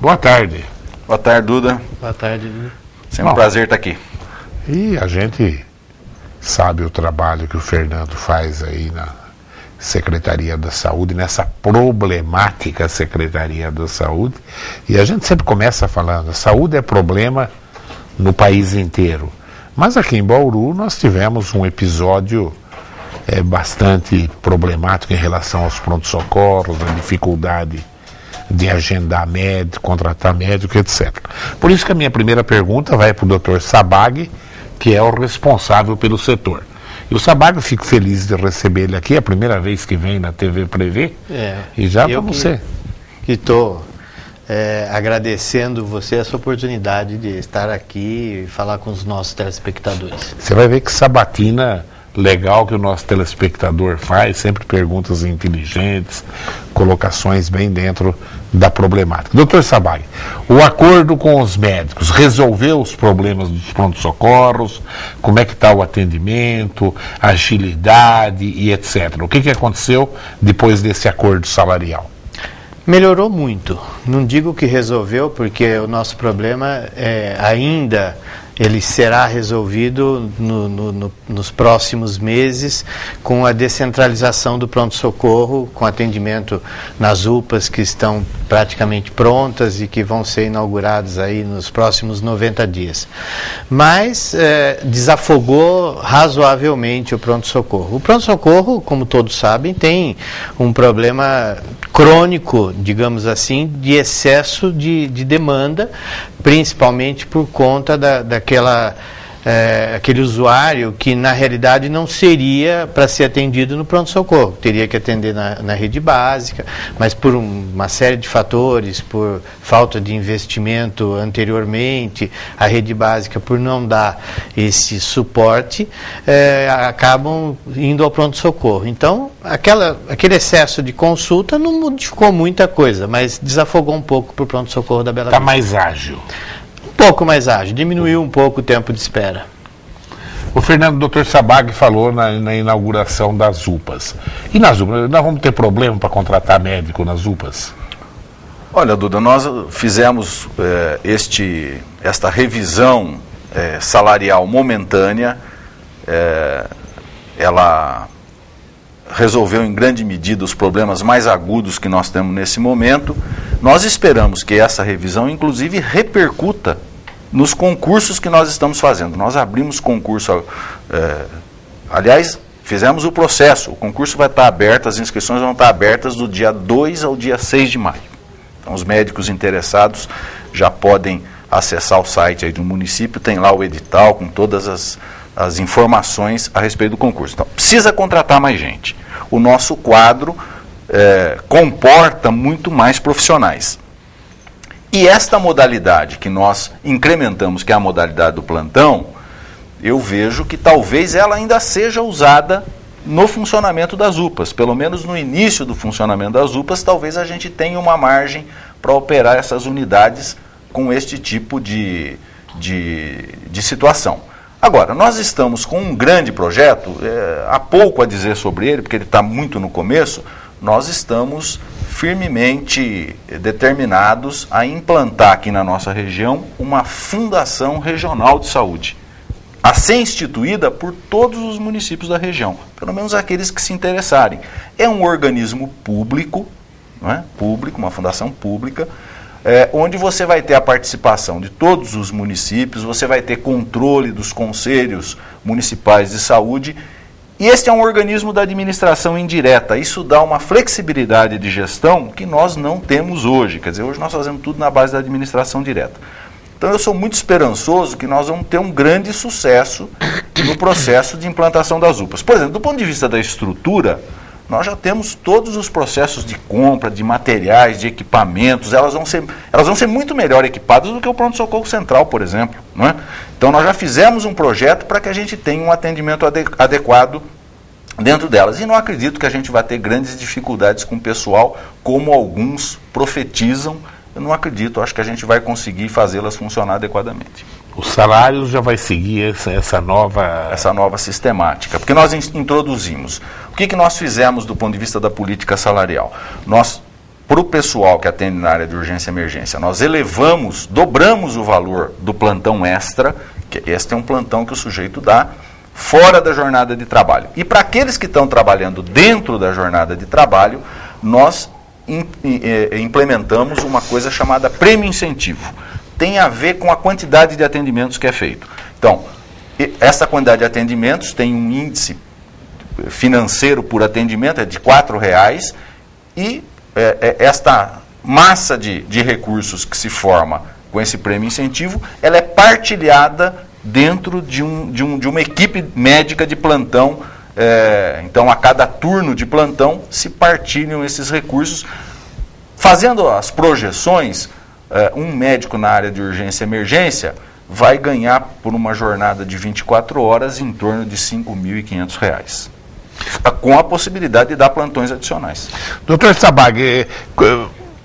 Boa tarde. Boa tarde, Duda. Boa tarde, Duda. Sempre um prazer estar aqui. E a gente sabe o trabalho que o Fernando faz aí na Secretaria da Saúde, nessa problemática Secretaria da Saúde. E a gente sempre começa falando, a saúde é problema no país inteiro. Mas aqui em Bauru nós tivemos um episódio bastante problemático em relação aos pronto-socorros, a dificuldade de agendar médico, contratar médico, etc. Por isso que a minha primeira pergunta vai para o Dr. Sabag, que é o responsável pelo setor. E o Sabag, eu fico feliz de receber ele aqui, é a primeira vez que vem na TV Prevê, e já para você. Que estou agradecendo você essa oportunidade de estar aqui e falar com os nossos telespectadores. Você vai ver que sabatina legal que o nosso telespectador faz, sempre perguntas inteligentes, colocações bem dentro da problemática. Doutor Sabag, o acordo com os médicos resolveu os problemas dos pronto-socorros? Como é que está o atendimento, agilidade e etc. O que aconteceu depois desse acordo salarial? Melhorou muito. Não digo que resolveu, porque o nosso problema ainda ele será resolvido nos próximos meses com a descentralização do pronto-socorro, com atendimento nas UPAs que estão praticamente prontas e que vão ser inauguradas aí nos próximos 90 dias. Mas desafogou razoavelmente o pronto-socorro. O pronto-socorro, como todos sabem, tem um problema crônico, digamos assim, de excesso de demanda, principalmente por conta aquele usuário que na realidade não seria para ser atendido no pronto-socorro, teria que atender na rede básica, mas por uma série de fatores, por falta de investimento anteriormente, a rede básica por não dar esse suporte, acabam indo ao pronto-socorro. Então, aquele excesso de consulta não modificou muita coisa, mas desafogou um pouco para o pronto-socorro da Bela Vista. Está mais ágil. Um pouco mais ágil, diminuiu um pouco o tempo de espera. O Fernando, Dr. Sabag falou na inauguração das UPAs. E nas UPAs, nós vamos ter problema para contratar médico nas UPAs? Olha, Duda, nós fizemos esta revisão salarial momentânea, ela resolveu em grande medida os problemas mais agudos que nós temos nesse momento. Nós esperamos que essa revisão, inclusive, repercuta nos concursos que nós estamos fazendo. Nós abrimos concurso, aliás, fizemos o processo, o concurso vai estar aberto, as inscrições vão estar abertas do dia 2 ao dia 6 de maio. Então, os médicos interessados já podem acessar o site aí do município, tem lá o edital com todas as informações a respeito do concurso. Então, precisa contratar mais gente. O nosso quadro comporta muito mais profissionais. E esta modalidade que nós incrementamos, que é a modalidade do plantão, eu vejo que talvez ela ainda seja usada no funcionamento das UPAs. Pelo menos no início do funcionamento das UPAs, talvez a gente tenha uma margem para operar essas unidades com este tipo de situação. Agora, nós estamos com um grande projeto, há pouco a dizer sobre ele, porque ele está muito no começo. Nós estamos firmemente determinados a implantar aqui na nossa região uma Fundação Regional de Saúde, a ser instituída por todos os municípios da região, pelo menos aqueles que se interessarem. É um organismo público, não é? Público, uma fundação pública, onde você vai ter a participação de todos os municípios, você vai ter controle dos conselhos municipais de saúde, e este é um organismo da administração indireta. Isso dá uma flexibilidade de gestão que nós não temos hoje. Quer dizer, hoje nós fazemos tudo na base da administração direta. Então eu sou muito esperançoso que nós vamos ter um grande sucesso no processo de implantação das UPAs. Por exemplo, do ponto de vista da estrutura, nós já temos todos os processos de compra, de materiais, de equipamentos, elas vão ser muito melhor equipadas do que o pronto-socorro central, por exemplo. Não é? Então nós já fizemos um projeto para que a gente tenha um atendimento adequado dentro delas. E não acredito que a gente vai ter grandes dificuldades com o pessoal, como alguns profetizam. Eu não acredito, acho que a gente vai conseguir fazê-las funcionar adequadamente. Os salários já vai seguir essa nova sistemática, porque nós introduzimos. O que nós fizemos do ponto de vista da política salarial? Nós para o pessoal que atende na área de urgência e emergência, nós dobramos o valor do plantão extra, que este é um plantão que o sujeito dá fora da jornada de trabalho. E para aqueles que estão trabalhando dentro da jornada de trabalho, nós implementamos uma coisa chamada prêmio incentivo. Tem a ver com a quantidade de atendimentos que é feito. Então, essa quantidade de atendimentos tem um índice financeiro por atendimento, é de R$4, e esta massa de recursos que se forma com esse prêmio incentivo, ela é partilhada dentro de uma equipe médica de plantão. Então, a cada turno de plantão, se partilham esses recursos. Fazendo as projeções, um médico na área de urgência e emergência vai ganhar por uma jornada de 24 horas em torno de R$5.500, com a possibilidade de dar plantões adicionais. Doutor Sabag,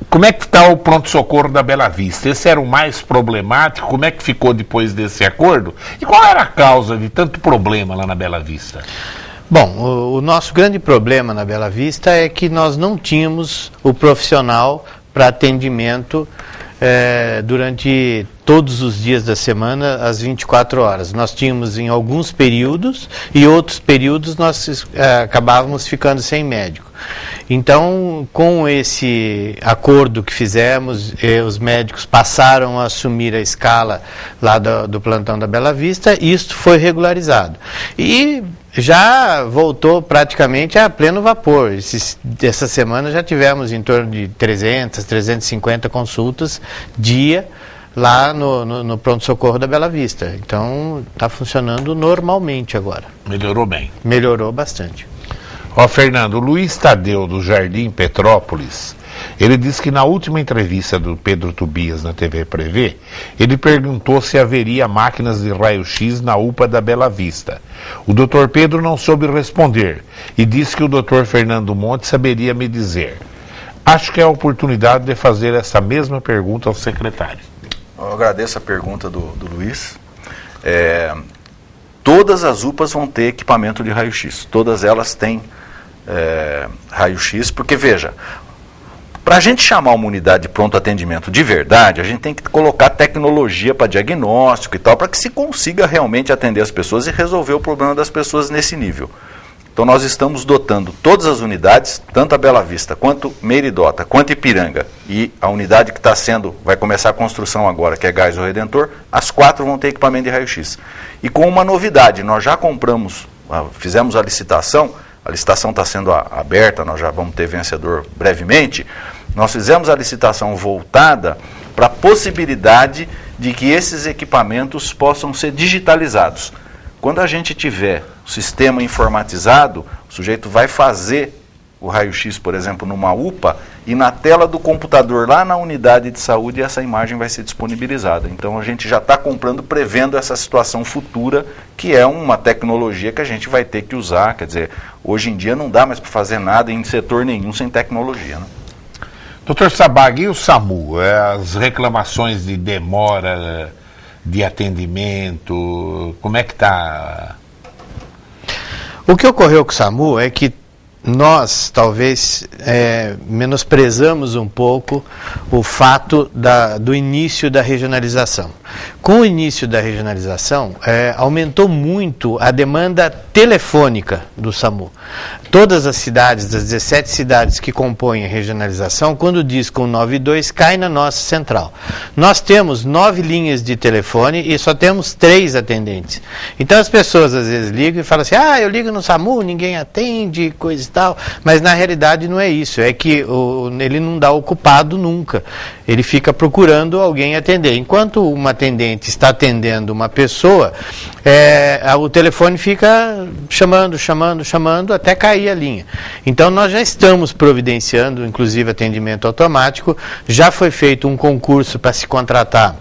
como é que está o pronto-socorro da Bela Vista? Esse era o mais problemático? Como é que ficou depois desse acordo? E qual era a causa de tanto problema lá na Bela Vista? Bom, o nosso grande problema na Bela Vista é que nós não tínhamos o profissional para atendimento durante todos os dias da semana, às 24 horas. Nós tínhamos em alguns períodos e outros períodos nós acabávamos ficando sem médico. Então, com esse acordo que fizemos, os médicos passaram a assumir a escala lá do plantão da Bela Vista, e isso foi regularizado. E já voltou praticamente a pleno vapor. Essa semana já tivemos em torno de 300, 350 consultas dia lá no pronto-socorro da Bela Vista. Então, está funcionando normalmente agora. Melhorou bem? Melhorou bastante. Ó, Fernando, o Luiz Tadeu, do Jardim Petrópolis, ele disse que na última entrevista do Pedro Tobias na TV Prevê, ele perguntou se haveria máquinas de raio-x na UPA da Bela Vista. O doutor Pedro não soube responder e disse que o doutor Fernando Monte saberia me dizer. Acho que é a oportunidade de fazer essa mesma pergunta ao secretário. Eu agradeço a pergunta do Luiz. Todas as UPAs vão ter equipamento de raio-x. Todas elas têm raio-x, porque, veja, para a gente chamar uma unidade de pronto atendimento de verdade, a gente tem que colocar tecnologia para diagnóstico e tal, para que se consiga realmente atender as pessoas e resolver o problema das pessoas nesse nível. Então, nós estamos dotando todas as unidades, tanto a Bela Vista, quanto Meiridota, quanto Ipiranga, e a unidade que vai começar a construção agora, que é Gás do Redentor, as 4 vão ter equipamento de raio-x. E com uma novidade, nós já fizemos a licitação está sendo aberta, nós já vamos ter vencedor brevemente. Nós fizemos a licitação voltada para a possibilidade de que esses equipamentos possam ser digitalizados. Quando a gente tiver o sistema informatizado, o sujeito vai fazer o raio-x, por exemplo, numa UPA, e na tela do computador, lá na unidade de saúde, essa imagem vai ser disponibilizada. Então, a gente já está comprando, prevendo essa situação futura, que é uma tecnologia que a gente vai ter que usar. Quer dizer, hoje em dia não dá mais para fazer nada em setor nenhum sem tecnologia, né? Doutor Sabag, e o SAMU? As reclamações de demora de atendimento, como é que está? O que ocorreu com o SAMU é que nós, talvez, menosprezamos um pouco o fato do início da regionalização. Com o início da regionalização, aumentou muito a demanda telefônica do SAMU. Todas as cidades, das 17 cidades que compõem a regionalização, quando diz com 92, cai na nossa central. Nós temos 9 linhas de telefone e só temos 3 atendentes. Então as pessoas às vezes ligam e falam assim, eu ligo no SAMU, ninguém atende, coisa e tal. Mas na realidade não é isso, é que ele não dá ocupado nunca. Ele fica procurando alguém atender. Enquanto uma atendente está atendendo uma pessoa, o telefone fica chamando, até cair a linha. Então nós já estamos providenciando, inclusive, atendimento automático. Já foi feito um concurso para se contratar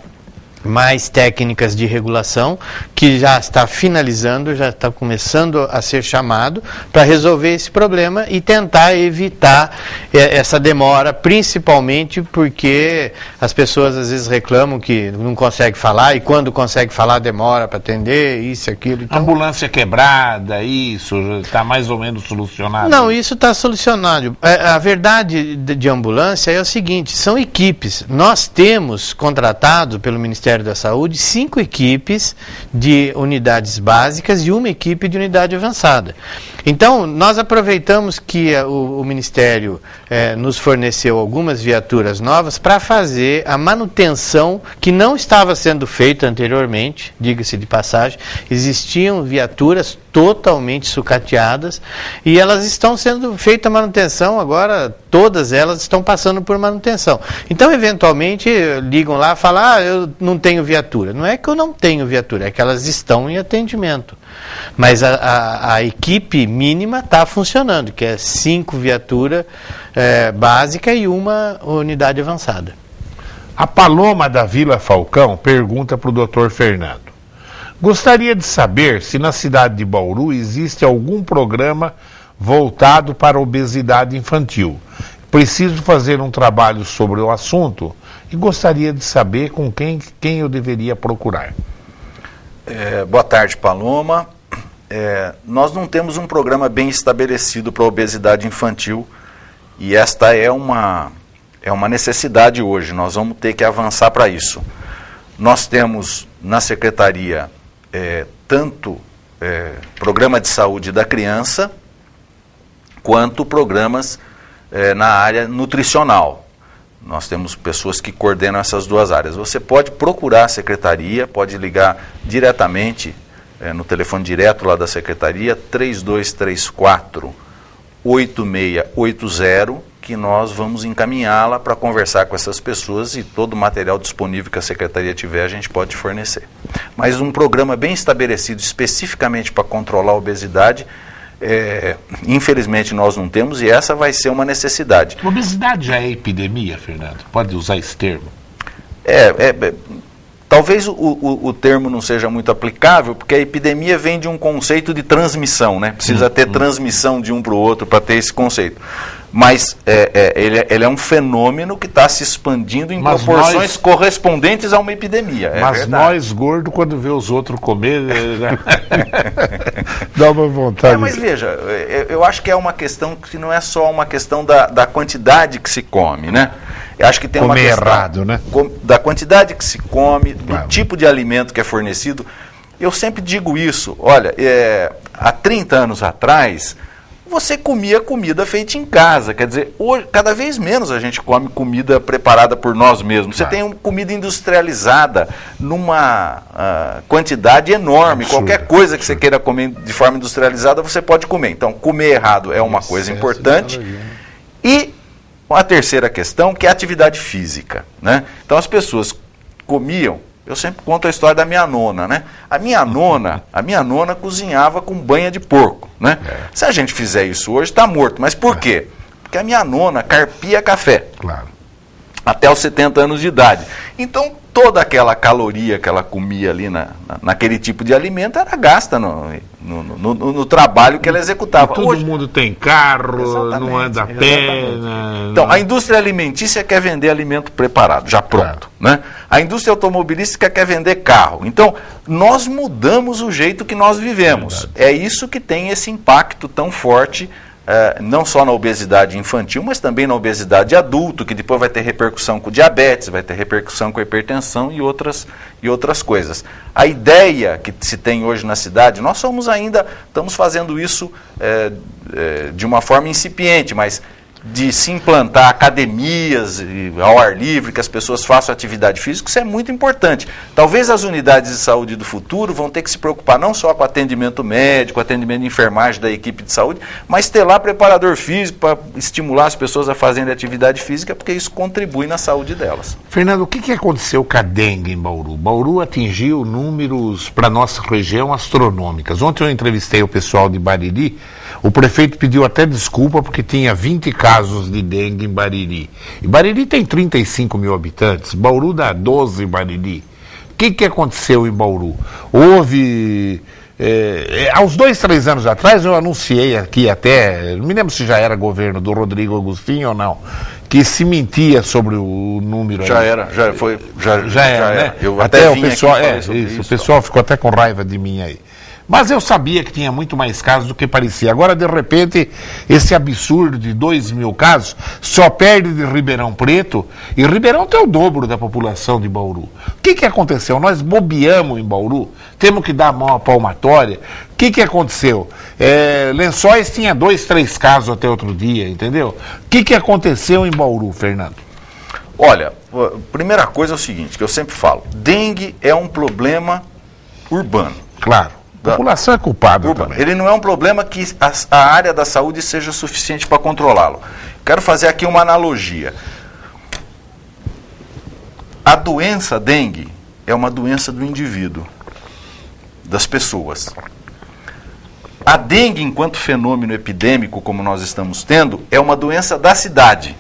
mais técnicas de regulação, que já está finalizando, já está começando a ser chamado para resolver esse problema e tentar evitar essa demora, principalmente porque as pessoas às vezes reclamam que não consegue falar e quando consegue falar demora para atender, isso e aquilo. Então, ambulância quebrada, isso está mais ou menos solucionado? Não, isso está solucionado. A verdade de ambulância é o seguinte, são equipes. Nós temos contratado pelo Ministério da Saúde 5 equipes de unidades básicas e uma equipe de unidade avançada. Então, nós aproveitamos que o Ministério nos forneceu algumas viaturas novas para fazer a manutenção que não estava sendo feita anteriormente, diga-se de passagem. Existiam viaturas totalmente sucateadas e elas estão sendo feita manutenção agora, todas elas estão passando por manutenção. Então, eventualmente, ligam lá e falam, eu não tenho viatura. Não é que eu não tenho viatura, é que elas estão em atendimento. Mas a equipe mínima está funcionando, que é 5 viaturas básicas e uma unidade avançada. A Paloma da Vila Falcão pergunta para o Dr. Fernando. Gostaria de saber se na cidade de Bauru existe algum programa voltado para a obesidade infantil. Preciso fazer um trabalho sobre o assunto e gostaria de saber com quem eu deveria procurar. Boa tarde, Paloma. Nós não temos um programa bem estabelecido para a obesidade infantil e esta é uma necessidade hoje. Nós vamos ter que avançar para isso. Nós temos na Secretaria tanto programa de saúde da criança quanto programas na área nutricional. Nós temos pessoas que coordenam essas duas áreas. Você pode procurar a Secretaria, pode ligar diretamente no telefone direto lá da Secretaria, 3234-8680, que nós vamos encaminhá-la para conversar com essas pessoas e todo o material disponível que a Secretaria tiver, a gente pode fornecer. Mas um programa bem estabelecido especificamente para controlar a obesidade, infelizmente nós não temos e essa vai ser uma necessidade. Obesidade já é epidemia, Fernando? Pode usar esse termo? Talvez o termo não seja muito aplicável, porque a epidemia vem de um conceito de transmissão, né? Precisa ter transmissão de um para o outro para ter esse conceito. Mas ele é um fenômeno que está se expandindo em proporções correspondentes a uma epidemia. Mas nós, gordos, quando vê os outros comer, dá uma vontade. Mas veja, eu acho que é uma questão que não é só uma questão da quantidade que se come, né? Eu acho que tem uma questão errado, né? Da quantidade que se come, do tipo de alimento que é fornecido. Eu sempre digo isso, olha, há 30 anos atrás, você comia comida feita em casa, quer dizer, hoje, cada vez menos a gente come comida preparada por nós mesmos. Você tem comida industrializada numa quantidade enorme, qualquer coisa que você queira comer de forma industrializada, você pode comer. Então, comer errado é uma coisa importante. E a terceira questão, que é a atividade física, né? Então, as pessoas comiam. Eu sempre conto a história da minha nona, né? A minha nona cozinhava com banha de porco, né? Se a gente fizer isso hoje, está morto. Mas por quê? Porque a minha nona carpia café. Claro. Até os 70 anos de idade. Então, toda aquela caloria que ela comia ali naquele tipo de alimento era gasta no trabalho que ela executava. E todo mundo tem carro, não anda a pé. Então, a indústria alimentícia quer vender alimento preparado, já pronto. Né? A indústria automobilística quer vender carro. Então, nós mudamos o jeito que nós vivemos. É isso que tem esse impacto tão forte, não só na obesidade infantil, mas também na obesidade adulto, que depois vai ter repercussão com diabetes, vai ter repercussão com hipertensão e outras coisas. A ideia que se tem hoje na cidade, nós estamos fazendo isso de uma forma incipiente, mas de se implantar academias ao ar livre, que as pessoas façam atividade física, isso é muito importante. Talvez as unidades de saúde do futuro vão ter que se preocupar não só com atendimento médico, atendimento de enfermagem da equipe de saúde, mas ter lá preparador físico para estimular as pessoas a fazerem atividade física, porque isso contribui na saúde delas. Fernando, o que aconteceu com a dengue em Bauru? Bauru atingiu números, para a nossa região, astronômicas. Ontem eu entrevistei o pessoal de Bariri. O prefeito pediu até desculpa porque tinha 20 casos de dengue em Bariri. E Bariri tem 35 mil habitantes, Bauru dá 12 Bariri. que aconteceu em Bauru? Houve... há uns 2, 3 anos atrás eu anunciei aqui até, não me lembro se já era governo do Rodrigo Agostinho ou não, que se mentia sobre o número. Já aí. era, Já era, né? Eu até até o pessoal, isso, o pessoal ficou até com raiva de mim aí. Mas eu sabia que tinha muito mais casos do que parecia. Agora, de repente, esse absurdo de 2.000 casos só perde de Ribeirão Preto, e Ribeirão tem o dobro da população de Bauru. O que aconteceu? Nós bobeamos em Bauru, temos que dar a mão à palmatória. O que aconteceu? Lençóis tinha 2, 3 casos até outro dia, entendeu? O que aconteceu em Bauru, Fernando? Olha, a primeira coisa é o seguinte, que eu sempre falo, dengue é um problema urbano. Claro. A população é culpada também. Ele não é um problema que a área da saúde seja suficiente para controlá-lo. Quero fazer aqui uma analogia. A doença dengue é uma doença do indivíduo, das pessoas. A dengue, enquanto fenômeno epidêmico, como nós estamos tendo, é uma doença da cidade.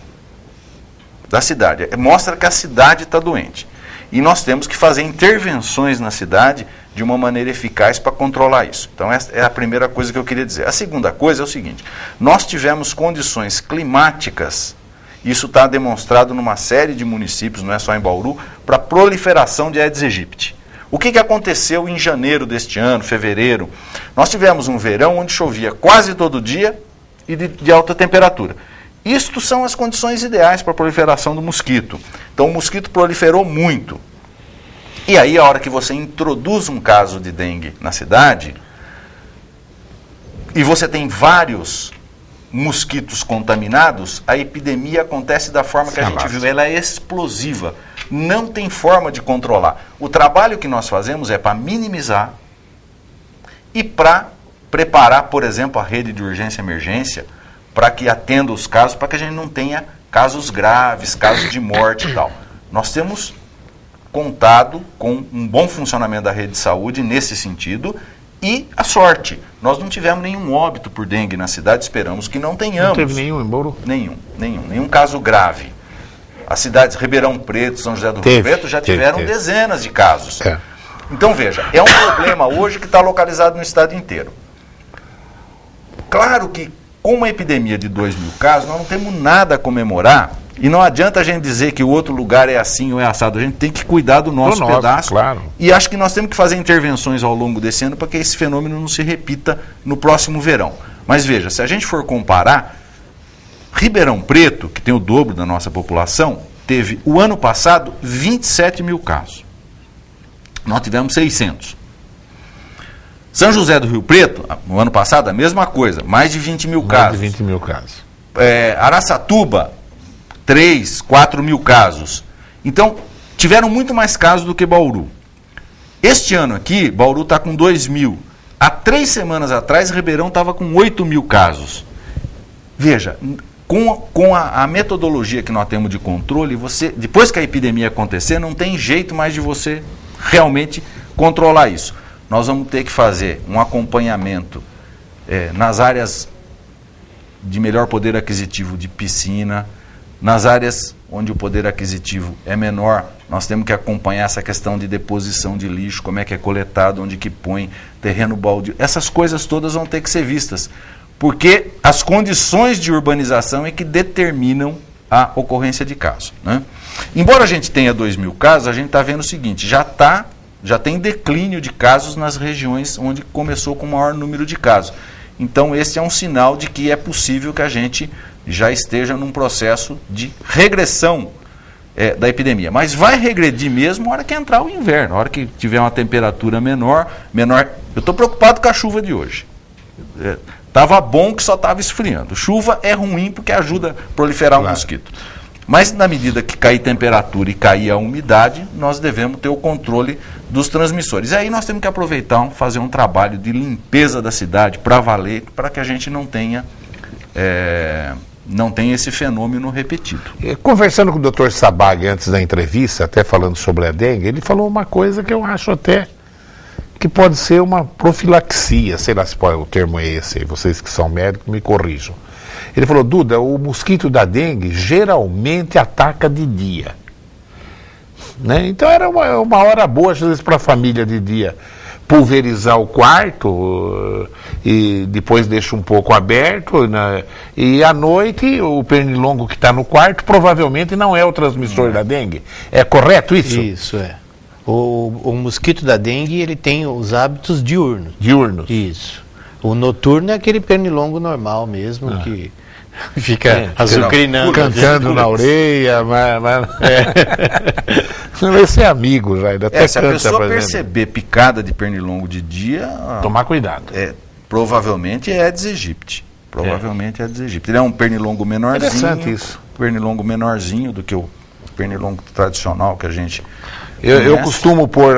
Da cidade. Mostra que a cidade está doente. E nós temos que fazer intervenções na cidade de uma maneira eficaz para controlar isso. Então, essa é a primeira coisa que eu queria dizer. A segunda coisa é o seguinte, nós tivemos condições climáticas, isso está demonstrado numa série de municípios, não é só em Bauru, para proliferação de Aedes aegypti. O que aconteceu em janeiro deste ano, fevereiro? Nós tivemos um verão onde chovia quase todo dia e de alta temperatura. Isto são as condições ideais para a proliferação do mosquito. Então, o mosquito proliferou muito. E aí, a hora que você introduz um caso de dengue na cidade, e você tem vários mosquitos contaminados, a epidemia acontece da forma que a gente viu. Ela é explosiva. Não tem forma de controlar. O trabalho que nós fazemos é para minimizar e para preparar, por exemplo, a rede de urgência e emergência, para que atenda os casos, para que a gente não tenha casos graves, casos de morte e tal. Nós temos contado com um bom funcionamento da rede de saúde nesse sentido e a sorte. Nós não tivemos nenhum óbito por dengue na cidade, esperamos que não tenhamos. Não teve nenhum em Bauru? Nenhum caso grave. As cidades Ribeirão Preto, São José do Rio Preto já tiveram dezenas de casos. Então veja, é um problema hoje que está localizado no estado inteiro. Claro que com uma epidemia de 2.000 casos, nós não temos nada a comemorar e não adianta a gente dizer que o outro lugar é assim ou é assado. A gente tem que cuidar do nosso pedaço. Claro. E acho que nós temos que fazer intervenções ao longo desse ano para que esse fenômeno não se repita no próximo verão. Mas veja, se a gente for comparar, Ribeirão Preto, que tem o dobro da nossa população, teve o ano passado 27.000 casos. Nós tivemos 600. São José do Rio Preto, no ano passado, a mesma coisa, mais de 20.000 casos. Mais de 20.000 casos. Araçatuba, 4.000 casos. Então, tiveram muito mais casos do que Bauru. Este ano aqui, Bauru está com 2.000. Há 3 semanas atrás, Ribeirão estava com 8.000 casos. Veja, com a metodologia que nós temos de controle, você, depois que a epidemia acontecer, não tem jeito mais de você realmente controlar isso. Nós vamos ter que fazer um acompanhamento nas áreas de melhor poder aquisitivo de piscina, nas áreas onde o poder aquisitivo é menor, nós temos que acompanhar essa questão de deposição de lixo, como é que é coletado, onde que põe, terreno baldio. Essas coisas todas vão ter que ser vistas, porque as condições de urbanização é que determinam a ocorrência de casos, né? Embora a gente tenha 2.000 casos, a gente está vendo o seguinte, já tem declínio de casos nas regiões onde começou com o maior número de casos. Então, esse é um sinal de que é possível que a gente já esteja num processo de regressão da epidemia. Mas vai regredir mesmo na hora que entrar o inverno, na hora que tiver uma temperatura menor. Eu estou preocupado com a chuva de hoje. Estava bom que só estava esfriando. Chuva é ruim porque ajuda a proliferar um mosquito. Mas na medida que cair temperatura e cair a umidade, nós devemos ter o controle dos transmissores. E aí nós temos que aproveitar, fazer um trabalho de limpeza da cidade para valer, para que a gente não tenha esse fenômeno repetido. Conversando com o Dr. Sabag antes da entrevista, até falando sobre a dengue, ele falou uma coisa que eu acho até que pode ser uma profilaxia, sei lá se o termo é esse, vocês que são médicos me corrijam. Ele falou, Duda, o mosquito da dengue geralmente ataca de dia. né? Então era uma hora boa, às vezes, para a família de dia pulverizar o quarto e depois deixa um pouco aberto, né? E à noite o pernilongo que está no quarto provavelmente não é o transmissor da dengue. É correto isso? Isso é. O mosquito da dengue, ele tem os hábitos diurnos. Diurnos. Isso. O noturno é aquele pernilongo normal mesmo, que fica azucrinando. Cantando na orelha, mas... Esse é amigo já, ainda até se a canta, pessoa por exemplo. perceber picada de pernilongo de dia, Tomar cuidado. provavelmente é Aedes aegypti. Provavelmente é Aedes aegypti. Ele é um pernilongo menorzinho. Interessante isso. Pernilongo menorzinho do que o pernilongo tradicional que a gente Eu costumo pôr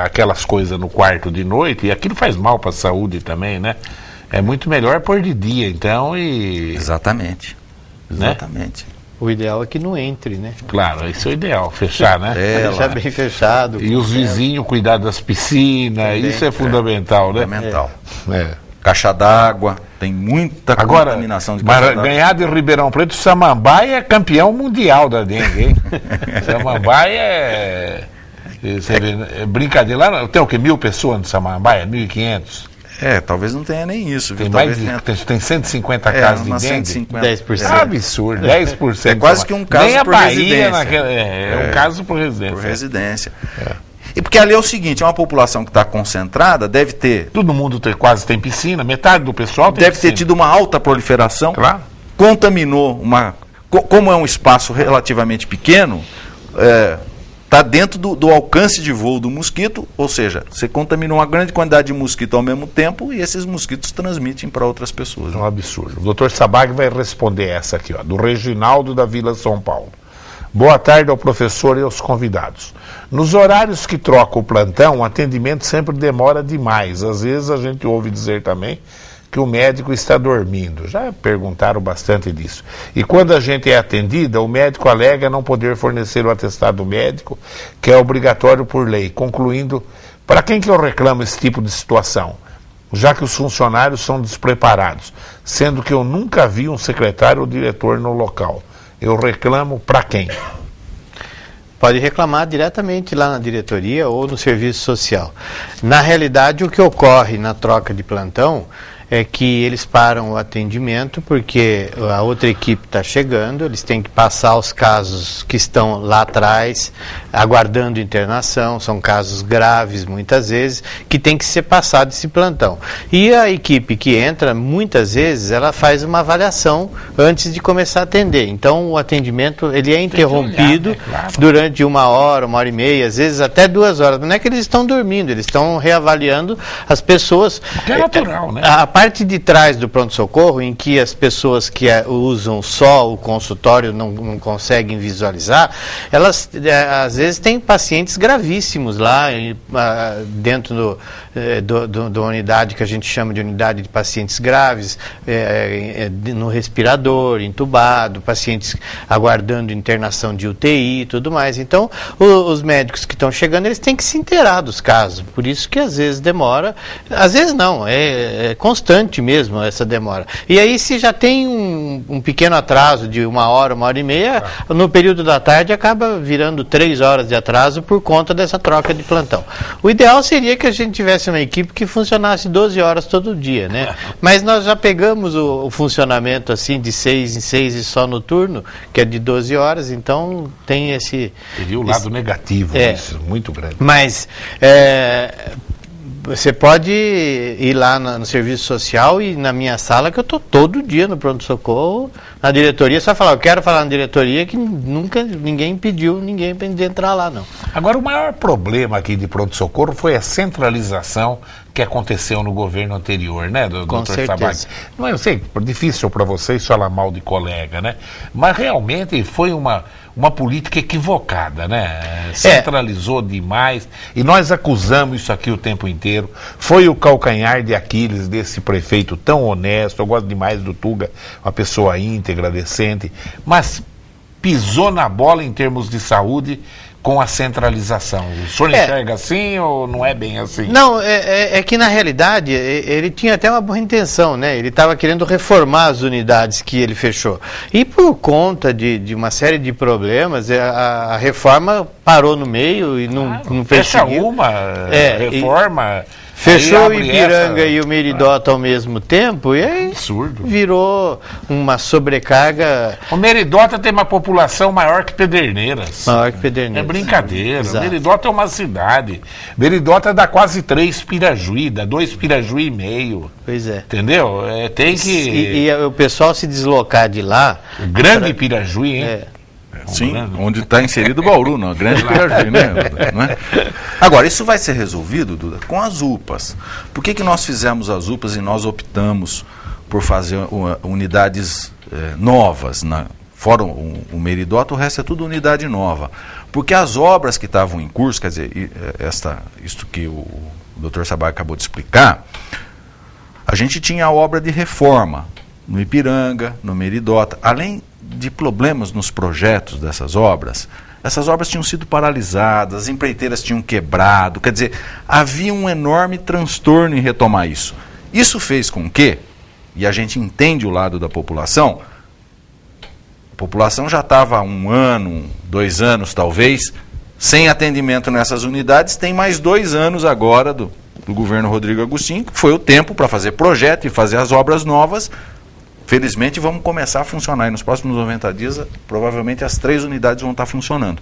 aquelas coisas no quarto de noite, e aquilo faz mal para a saúde também, né? É muito melhor pôr de dia, então, e... Exatamente. Né? Exatamente. O ideal é que não entre, né? Claro, isso é o ideal, fechar, né? Deixar bem fechado. E os vizinhos cuidar das piscinas, Também. isso é fundamental, né? Fundamental. É. Caixa d'água, tem muita Agora, contaminação de caixa mas d'água. ganhar de Ribeirão Preto, Samambaia é campeão mundial da dengue, hein? Samambaia você vê, é brincadeira. Lá tem o quê? 1.000 pessoas no Samambaia? 1.500? Talvez não tenha nem isso. Tem Viu? mais Talvez de, tem 150 casos de umas dengue. 150. 10%. É absurdo, 10%. É quase que um caso Nem a por Bahia residência. É um caso por residência. Por residência. E porque ali é o seguinte, é uma população que está concentrada, deve ter Todo mundo quase tem piscina, metade do pessoal tem ter piscina. tido uma alta proliferação, Claro. contaminou como é um espaço relativamente pequeno, está dentro do alcance de voo do mosquito, ou seja, você contaminou uma grande quantidade de mosquito ao mesmo tempo e esses mosquitos transmitem para outras pessoas. É um absurdo. O doutor Sabag vai responder essa aqui, ó, do Reginaldo da Vila São Paulo. Boa tarde ao professor e aos convidados. Nos horários que troca o plantão, o atendimento sempre demora demais. Às vezes a gente ouve dizer também que o médico está dormindo. Já perguntaram bastante disso. E quando a gente é atendida, o médico alega não poder fornecer o atestado médico, que é obrigatório por lei, concluindo, para quem que eu reclamo esse tipo de situação? Já que os funcionários são despreparados, sendo que eu nunca vi um secretário ou diretor no local. Eu reclamo para quem? Pode reclamar diretamente lá na diretoria ou no serviço social. Na realidade, o que ocorre na troca de plantão é que eles param o atendimento porque a outra equipe está chegando, eles têm que passar os casos que estão lá atrás, aguardando internação, são casos graves muitas vezes, que tem que ser passado esse plantão. E a equipe que entra, muitas vezes, ela faz uma avaliação antes de começar a atender. Então o atendimento ele é interrompido durante 1 hora, 1h30, às vezes até 2 horas. Não é que eles estão dormindo, eles estão reavaliando as pessoas. Que é natural, né? A parte de trás do pronto-socorro, em que as pessoas que usam só o consultório não conseguem visualizar, elas às vezes têm pacientes gravíssimos lá dentro da unidade que a gente chama de unidade de pacientes graves, no respirador, entubado, pacientes aguardando internação de UTI e tudo mais. Então, os médicos que estão chegando, eles têm que se inteirar dos casos. Por isso que às vezes demora, às vezes não, é constante mesmo essa demora. E aí, se já tem um pequeno atraso de 1 hora, 1h30, no período da tarde acaba virando 3 horas de atraso por conta dessa troca de plantão. O ideal seria que a gente tivesse uma equipe que funcionasse 12 horas todo dia, né? Mas nós já pegamos o funcionamento assim de 6 em 6 e só no turno, que é de 12 horas, então tem esse... Teria o lado negativo disso, muito grande. Mas você pode ir lá no serviço social e na minha sala, que eu estou todo dia no pronto-socorro, na diretoria, só falar, eu quero falar na diretoria, que nunca ninguém pediu ninguém para entrar lá, não. Agora, o maior problema aqui de pronto-socorro foi a centralização que aconteceu no governo anterior, né, Com Dr. certeza. Sabag? Não, eu sei, difícil para vocês falar mal de colega, né? Mas realmente foi uma política equivocada, né? Centralizou demais, e nós acusamos isso aqui o tempo inteiro. Foi o calcanhar de Aquiles desse prefeito tão honesto. Eu gosto demais do Tuga, uma pessoa íntegra, decente, mas pisou na bola em termos de saúde com a centralização. O senhor enxerga assim ou não é bem assim? Não, é que na realidade ele tinha até uma boa intenção, né? Ele estava querendo reformar as unidades que ele fechou. E por conta de uma série de problemas, a reforma parou no meio e não fecha perseguiu. uma reforma... Fechou o Ipiranga e o Meridota ao mesmo tempo e aí absurdo. Virou uma sobrecarga. O Meridota tem uma população maior que Pederneiras. Maior que Pederneiras. É brincadeira. Exato. Meridota é uma cidade. Meridota dá quase 3 Pirajuí, dá 2 Pirajuí e meio. Pois é. Entendeu? Tem que... E o pessoal se deslocar de lá... O grande Pirajuí, hein? Sim, onde está inserido o Bauru, não, grande Pirajuí, né? Não é? Agora, isso vai ser resolvido, Duda, com as UPAs. Por que nós fizemos as UPAs e nós optamos por fazer unidades novas, fora o Meridota, o resto é tudo unidade nova? Porque as obras que estavam em curso, quer dizer, isto que o Dr. Sabag acabou de explicar, a gente tinha a obra de reforma no Ipiranga, no Meridota, além de problemas nos projetos dessas obras, essas obras tinham sido paralisadas, as empreiteiras tinham quebrado, quer dizer, havia um enorme transtorno em retomar isso. Isso fez com que, e a gente entende o lado da população, a população já estava há 1 ano, 2 anos talvez, sem atendimento nessas unidades, tem mais 2 anos agora do governo Rodrigo Agostinho, que foi o tempo para fazer projeto e fazer as obras novas. Felizmente vamos começar a funcionar e nos próximos 90 dias provavelmente as 3 unidades vão estar funcionando.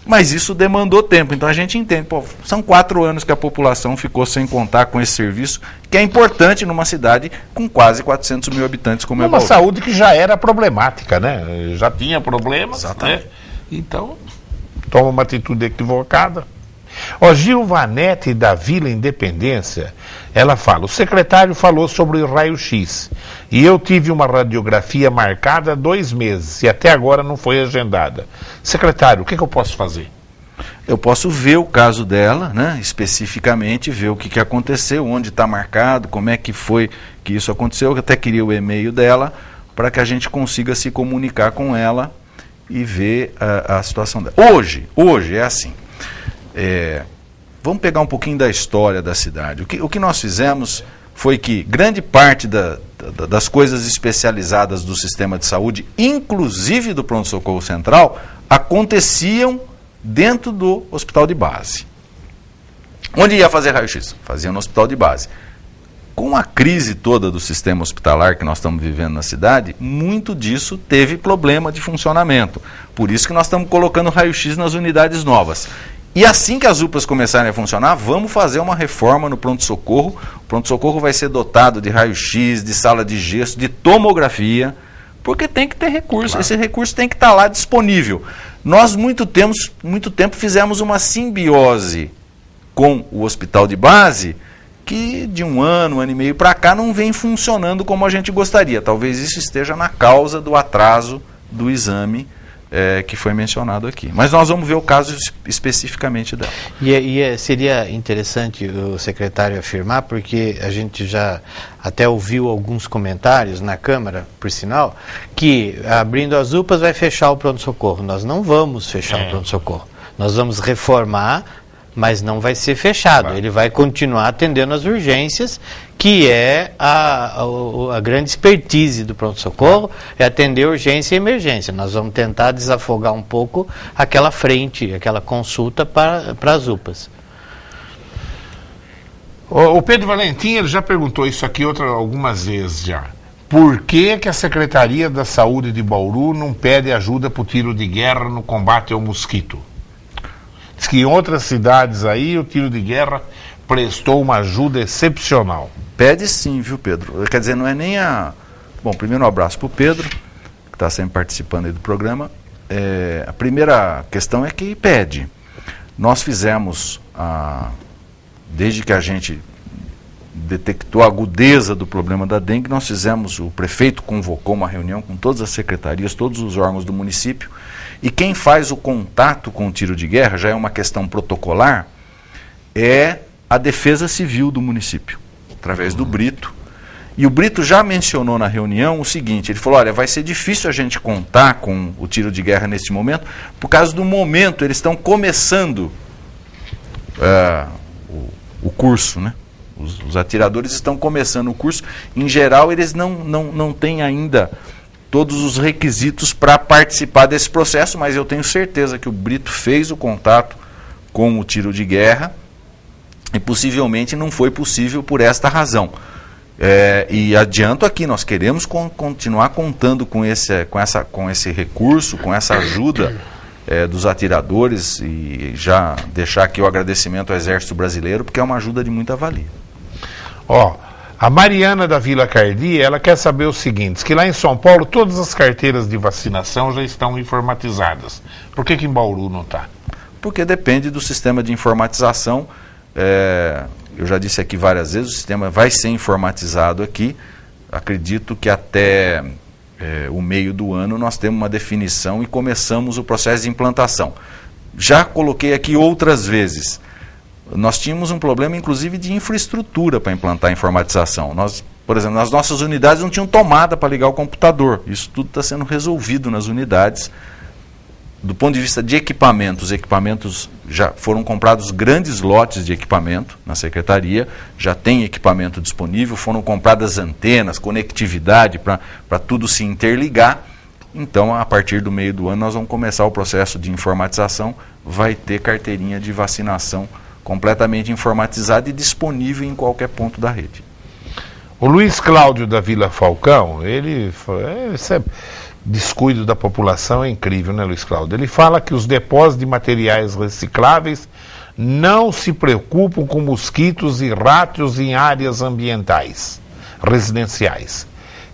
Mas isso demandou tempo, então a gente entende, são 4 anos que a população ficou sem contar com esse serviço, que é importante numa cidade com quase 400 mil habitantes como é Bauru. Uma saúde que já era problemática, né? Já tinha problemas, né? Então, toma uma atitude equivocada. Gilvanete da Vila Independência, ela fala, o secretário falou sobre o raio-x e eu tive uma radiografia marcada há 2 meses e até agora não foi agendada. Secretário, o que eu posso fazer? Eu posso ver o caso dela, né, especificamente, ver o que aconteceu, onde está marcado, como é que foi que isso aconteceu. Eu até queria o e-mail dela para que a gente consiga se comunicar com ela e ver a situação dela. Hoje é assim. Vamos pegar um pouquinho da história da cidade. O que nós fizemos foi que grande parte das coisas especializadas do sistema de saúde, inclusive do pronto-socorro central, aconteciam dentro do hospital de base. Onde ia fazer raio-x? Fazia no hospital de base. Com a crise toda do sistema hospitalar que nós estamos vivendo na cidade, muito disso teve problema de funcionamento. Por isso que nós estamos colocando raio-x nas unidades novas. E assim que as UPAs começarem a funcionar, vamos fazer uma reforma no pronto-socorro. O pronto-socorro vai ser dotado de raio-x, de sala de gesso, de tomografia, porque tem que ter recurso. Claro. Esse recurso tem que estar lá disponível. Nós, muito tempo, fizemos uma simbiose com o hospital de base, que de 1 ano e meio para cá não vem funcionando como a gente gostaria. Talvez isso esteja na causa do atraso do exame que foi mencionado aqui. Mas nós vamos ver o caso especificamente dela. Seria interessante o secretário afirmar, porque a gente já até ouviu alguns comentários na Câmara, por sinal, que abrindo as UPAs vai fechar o pronto-socorro. Nós não vamos fechar o pronto-socorro. Nós vamos reformar, mas não vai ser fechado. Claro. Ele vai continuar atendendo as urgências, que é a grande expertise do pronto-socorro, é atender urgência e emergência. Nós vamos tentar desafogar um pouco aquela frente, aquela consulta para as UPAs. O Pedro Valentim, ele já perguntou isso aqui algumas vezes já. Por que a Secretaria da Saúde de Bauru não pede ajuda para o tiro de guerra no combate ao mosquito? Diz que em outras cidades aí o tiro de guerra prestou uma ajuda excepcional. Pede sim, viu, Pedro? Quer dizer, não é nem a... Bom, primeiro um abraço para o Pedro, que está sempre participando aí do programa. A primeira questão é que pede. Nós fizemos, desde que a gente detectou a agudeza do problema da dengue, nós fizemos, o prefeito convocou uma reunião com todas as secretarias, todos os órgãos do município, e quem faz o contato com o tiro de guerra, já é uma questão protocolar, é a Defesa Civil do município, através do Brito. E o Brito já mencionou na reunião o seguinte, ele falou, olha, vai ser difícil a gente contar com o tiro de guerra nesse momento, por causa do momento, eles estão começando o curso, né? Os atiradores estão começando o curso, em geral eles não têm ainda todos os requisitos para participar desse processo, mas eu tenho certeza que o Brito fez o contato com o tiro de guerra e possivelmente não foi possível por esta razão. E adianto aqui, nós queremos continuar contando com esse recurso, com essa ajuda dos atiradores, e já deixar aqui o agradecimento ao Exército Brasileiro, porque é uma ajuda de muita valia. A Mariana da Vila Cardi, ela quer saber o seguinte, que lá em São Paulo todas as carteiras de vacinação já estão informatizadas. Por que em Bauru não está? Porque depende do sistema de informatização. Eu já disse aqui várias vezes, o sistema vai ser informatizado aqui. Acredito que até o meio do ano nós temos uma definição e começamos o processo de implantação. Já coloquei aqui outras vezes. Nós tínhamos um problema, inclusive, de infraestrutura para implantar a informatização. Nós, por exemplo, nas nossas unidades não tinham tomada para ligar o computador. Isso tudo está sendo resolvido nas unidades. Do ponto de vista de equipamentos, os equipamentos já foram comprados grandes lotes de equipamento na Secretaria, já tem equipamento disponível, foram compradas antenas, conectividade para tudo se interligar. Então, a partir do meio do ano, nós vamos começar o processo de informatização, vai ter carteirinha de vacinação completamente informatizada e disponível em qualquer ponto da rede. O Luiz Cláudio da Vila Falcão, esse descuido da população é incrível, né, Luiz Cláudio? Ele fala que os depósitos de materiais recicláveis não se preocupam com mosquitos e ratos em áreas ambientais, residenciais.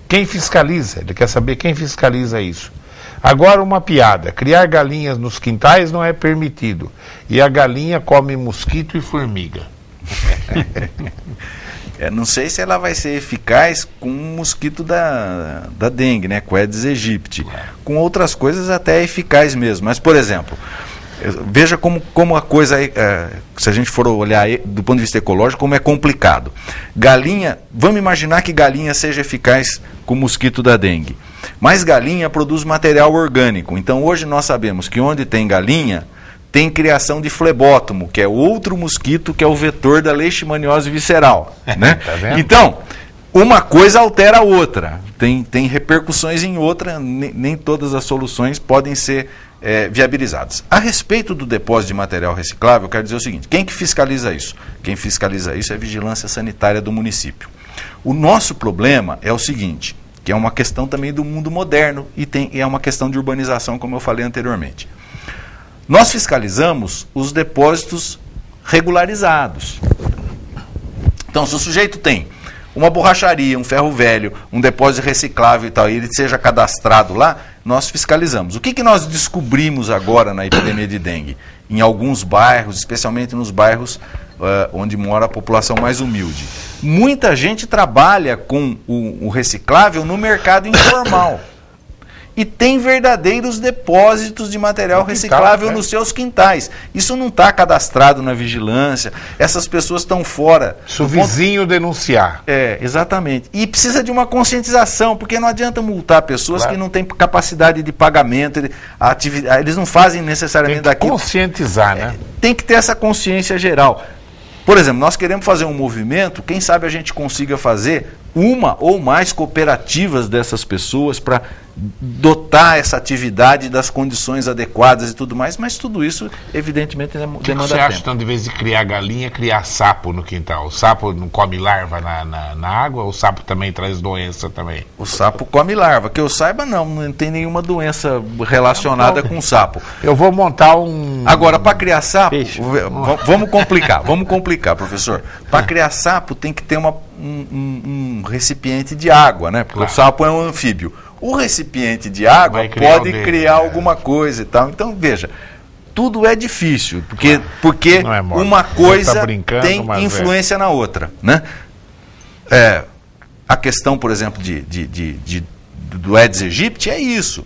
Quem fiscaliza? Ele quer saber quem fiscaliza isso. Agora uma piada, criar galinhas nos quintais não é permitido, e a galinha come mosquito e formiga. Não sei se ela vai ser eficaz com o mosquito da dengue, né, com o Aedes aegypti. Com outras coisas até é eficaz mesmo, mas, por exemplo, veja como a coisa, se a gente for olhar do ponto de vista ecológico, como é complicado. Galinha, vamos imaginar que galinha seja eficaz com o mosquito da dengue, mas galinha produz material orgânico. Então hoje nós sabemos que onde tem galinha, tem criação de flebótomo, que é outro mosquito que é o vetor da leishmaniose visceral. Né? Tá vendo? Então, uma coisa altera a outra, tem repercussões em outra, nem todas as soluções podem ser viabilizadas. A respeito do depósito de material reciclável, eu quero dizer o seguinte, quem que fiscaliza isso? Quem fiscaliza isso é a Vigilância Sanitária do município. O nosso problema é o seguinte, que é uma questão também do mundo moderno e é uma questão de urbanização, como eu falei anteriormente. Nós fiscalizamos os depósitos regularizados. Então, se o sujeito tem uma borracharia, um ferro velho, um depósito reciclável e tal, e ele seja cadastrado lá, nós fiscalizamos. O que nós descobrimos agora na epidemia de dengue? Em alguns bairros, especialmente nos bairros onde mora a população mais humilde. Muita gente trabalha com o reciclável no mercado informal. E tem verdadeiros depósitos de material reciclável nos seus quintais. Isso não está cadastrado na vigilância, essas pessoas estão fora. Se o vizinho denunciar. Exatamente. E precisa de uma conscientização, porque não adianta multar pessoas que não têm capacidade de pagamento, eles não fazem necessariamente daquilo. Conscientizar, né? Tem que ter essa consciência geral. Por exemplo, nós queremos fazer um movimento, quem sabe a gente consiga fazer uma ou mais cooperativas dessas pessoas para dotar essa atividade das condições adequadas e tudo mais, mas tudo isso, evidentemente, demanda tempo. Você acha, então, de vez de criar galinha, criar sapo no quintal? O sapo não come larva na água, ou o sapo também traz doença também? O sapo come larva, que eu saiba não tem nenhuma doença relacionada com o sapo. Eu vou montar um... Agora, para criar sapo, vamos complicar, professor. Para criar sapo tem que ter um recipiente de água, né? Porque o sapo é um anfíbio. O recipiente de água pode criar alguma coisa e tal. Então, veja, tudo é difícil, porque uma coisa tem influência na outra. Né? A questão, por exemplo, do Aedes aegypti é isso.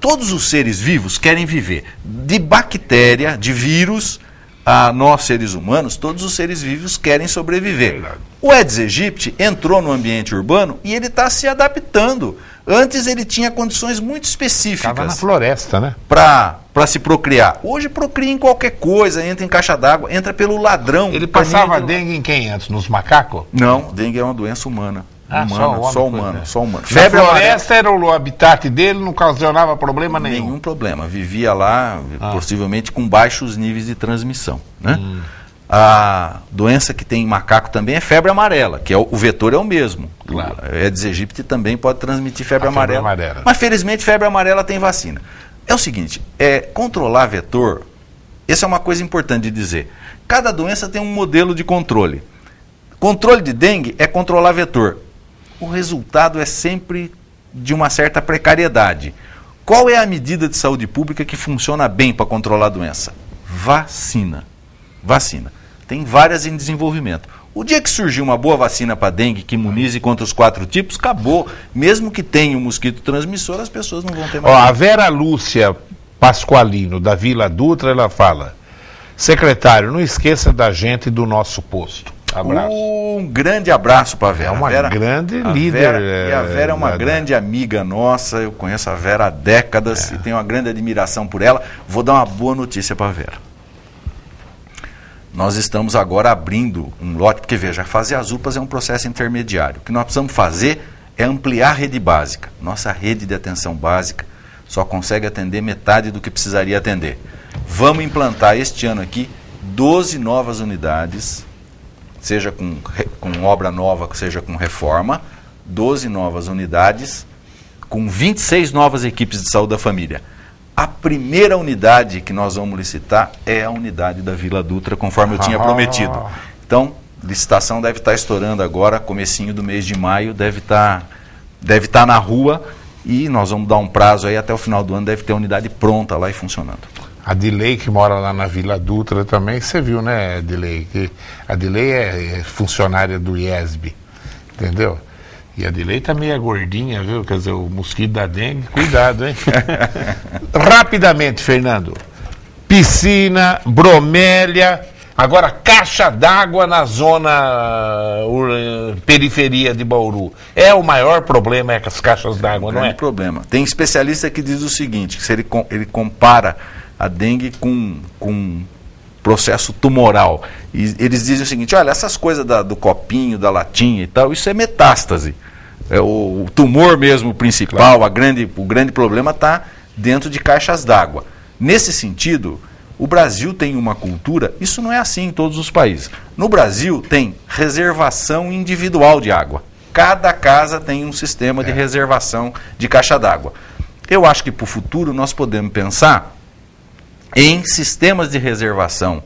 Todos os seres vivos querem viver de bactéria, de vírus, a nós seres humanos, todos os seres vivos querem sobreviver. O Aedes aegypti entrou no ambiente urbano e ele está se adaptando. Antes ele tinha condições muito específicas. Estava na floresta, né? Para se procriar. Hoje procria em qualquer coisa, entra em caixa d'água, entra pelo ladrão. Ele passava dengue em quem antes? Nos macacos? Não, dengue é uma doença humana. Só humana. Febre floresta era o habitat dele, não ocasionava problema nenhum. Nenhum problema. Vivia lá, possivelmente com baixos níveis de transmissão. Né? A doença que tem em macaco também é febre amarela, que o vetor é o mesmo. Claro. O Aedes aegypti também pode transmitir febre amarela. Mas felizmente febre amarela tem vacina. É o seguinte, controlar vetor, essa é uma coisa importante de dizer. Cada doença tem um modelo de controle. Controle de dengue é controlar vetor. O resultado é sempre de uma certa precariedade. Qual é a medida de saúde pública que funciona bem para controlar a doença? Vacina. Tem várias em desenvolvimento. O dia que surgir uma boa vacina para dengue que imunize contra os 4 tipos, acabou. Mesmo que tenha um mosquito transmissor, as pessoas não vão ter mais. A Vera Lúcia Pasqualino, da Vila Dutra, ela fala: secretário, não esqueça da gente do nosso posto. Abraço. Um grande abraço para a Vera. É uma grande líder. E a Vera é uma grande amiga nossa. Eu conheço a Vera há décadas e tenho uma grande admiração por ela. Vou dar uma boa notícia para a Vera. Nós estamos agora abrindo um lote, porque veja, fazer as UPAs é um processo intermediário. O que nós precisamos fazer é ampliar a rede básica. Nossa rede de atenção básica só consegue atender metade do que precisaria atender. Vamos implantar este ano aqui 12 novas unidades, seja com obra nova, seja com reforma, 12 novas unidades, com 26 novas equipes de saúde da família. A primeira unidade que nós vamos licitar é a unidade da Vila Dutra, conforme eu tinha prometido. Então, licitação deve estar estourando agora, comecinho do mês de maio, deve estar na rua, e nós vamos dar um prazo aí, até o final do ano deve ter a unidade pronta lá e funcionando. A Dilei, que mora lá na Vila Dutra também, você viu, né, Dilei? A Dilei é funcionária do IESB, entendeu? E a Dilei tá meio gordinha, viu? Quer dizer, o mosquito da dengue, cuidado, hein? Rapidamente, Fernando. Piscina, bromélia, agora caixa d'água na zona periferia de Bauru. É o maior problema, as caixas d'água, não é? Problema. Tem especialista que diz o seguinte, que se ele compara a dengue com processo tumoral. E eles dizem o seguinte: olha, essas coisas do copinho, da latinha e tal, isso é metástase. É o tumor mesmo principal, claro. O grande problema está dentro de caixas d'água. Nesse sentido, o Brasil tem uma cultura, isso não é assim em todos os países. No Brasil tem reservação individual de água. Cada casa tem um sistema de reservação de caixa d'água. Eu acho que para o futuro nós podemos pensar em sistemas de reservação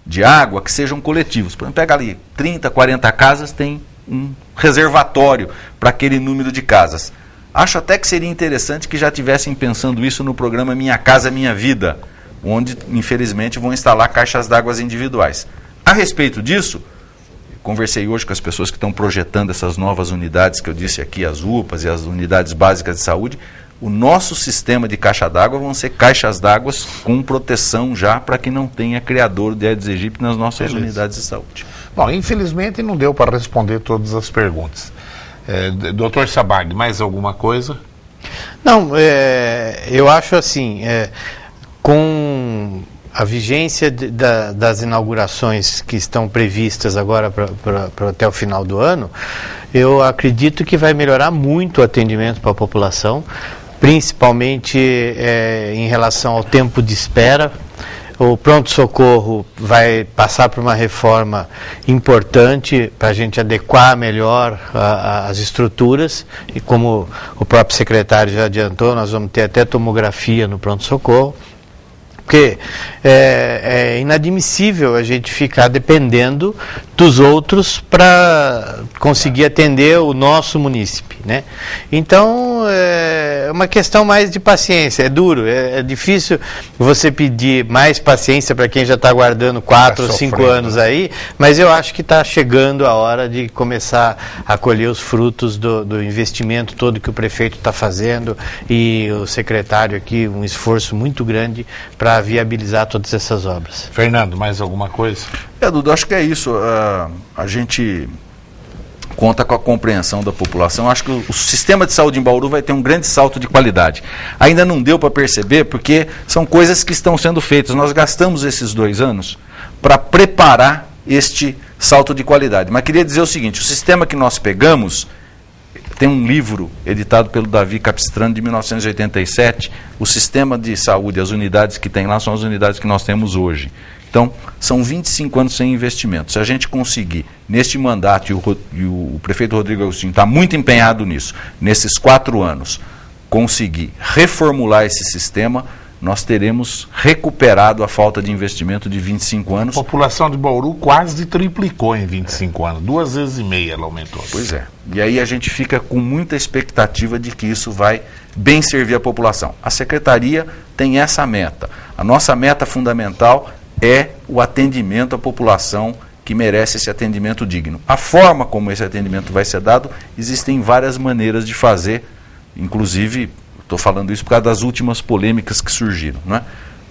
de água que sejam coletivos. Por exemplo, pega ali 30, 40 casas, tem um reservatório para aquele número de casas. Acho até que seria interessante que já estivessem pensando isso no programa Minha Casa Minha Vida, onde, infelizmente, vão instalar caixas d'água individuais. A respeito disso, conversei hoje com as pessoas que estão projetando essas novas unidades que eu disse aqui, as UPAs e as unidades básicas de saúde. O nosso sistema de caixa d'água vão ser caixas d'água com proteção já para que não tenha criador de Aedes aegypti nas nossas unidades de saúde. Bom, infelizmente não deu para responder todas as perguntas. Dr. Sabag, mais alguma coisa? Não, eu acho assim, com a vigência das inaugurações que estão previstas agora até o final do ano, eu acredito que vai melhorar muito o atendimento para a população, principalmente em relação ao tempo de espera. O pronto-socorro vai passar por uma reforma importante para a gente adequar melhor as estruturas, e como o próprio secretário já adiantou, nós vamos ter até tomografia no pronto-socorro, porque é inadmissível a gente ficar dependendo dos outros para conseguir atender o nosso munícipe, né? Então, é uma questão mais de paciência, é duro, é difícil você pedir mais paciência para quem já está aguardando 4 ou 5 anos aí, mas eu acho que está chegando a hora de começar a colher os frutos do investimento todo que o prefeito está fazendo e o secretário aqui, um esforço muito grande para viabilizar todas essas obras. Fernando, mais alguma coisa? Dudu, acho que é isso. A gente conta com a compreensão da população. Acho que o sistema de saúde em Bauru vai ter um grande salto de qualidade. Ainda não deu para perceber, porque são coisas que estão sendo feitas. Nós gastamos esses 2 anos para preparar este salto de qualidade. Mas queria dizer o seguinte, o sistema que nós pegamos, tem um livro editado pelo Davi Capistrano de 1987, o sistema de saúde, as unidades que tem lá são as unidades que nós temos hoje. Então, são 25 anos sem investimento. Se a gente conseguir, neste mandato, e o prefeito Rodrigo Agostinho está muito empenhado nisso, nesses 4 anos, conseguir reformular esse sistema, nós teremos recuperado a falta de investimento de 25 anos. A população de Bauru quase triplicou em 25 anos, 2,5 vezes ela aumentou. Pois é. E aí a gente fica com muita expectativa de que isso vai bem servir a população. A Secretaria tem essa meta. A nossa meta fundamental é o atendimento à população que merece esse atendimento digno. A forma como esse atendimento vai ser dado, existem várias maneiras de fazer, inclusive, estou falando isso por causa das últimas polêmicas que surgiram, né?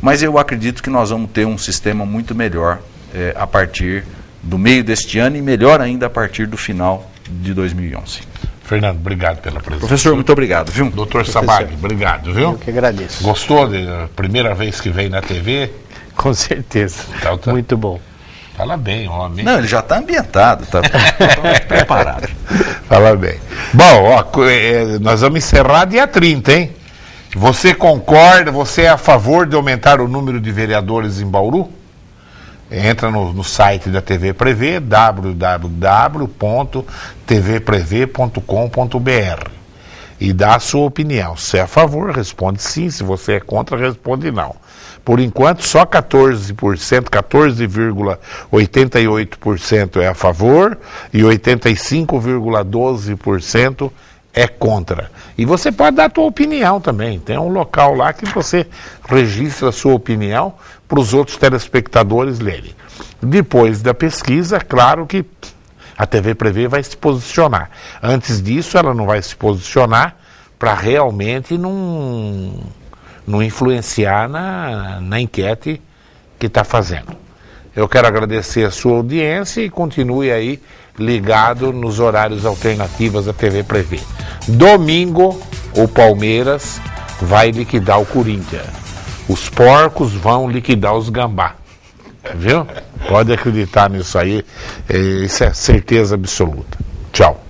Mas eu acredito que nós vamos ter um sistema muito melhor a partir do meio deste ano e melhor ainda a partir do final de 2011. Fernando, obrigado pela presença. Professor, muito obrigado, viu? Doutor Sabag, obrigado, viu? Eu que agradeço. Gostou da primeira vez que veio na TV? Com certeza. Então, tá. Muito bom. Fala bem, homem. Não, ele já está ambientado, está preparado. Fala bem. Bom, ó, nós vamos encerrar dia 30, hein? Você concorda, você é a favor de aumentar o número de vereadores em Bauru? Entra no site da TV Prevê, www.tvprev.com.br e dá a sua opinião. Se é a favor, responde sim. Se você é contra, responde não. Por enquanto, só 14,88% é a favor e 85,12% é contra. E você pode dar a sua opinião também. Tem um local lá que você registra a sua opinião para os outros telespectadores lerem. Depois da pesquisa, claro que a TV Prevê vai se posicionar. Antes disso, ela não vai se posicionar para realmente não influenciar na enquete que está fazendo. Eu quero agradecer a sua audiência e continue aí ligado nos horários alternativos da TV Prevê. Domingo, o Palmeiras vai liquidar o Corinthians. Os porcos vão liquidar os gambá. Viu? Pode acreditar nisso aí. Isso é certeza absoluta. Tchau.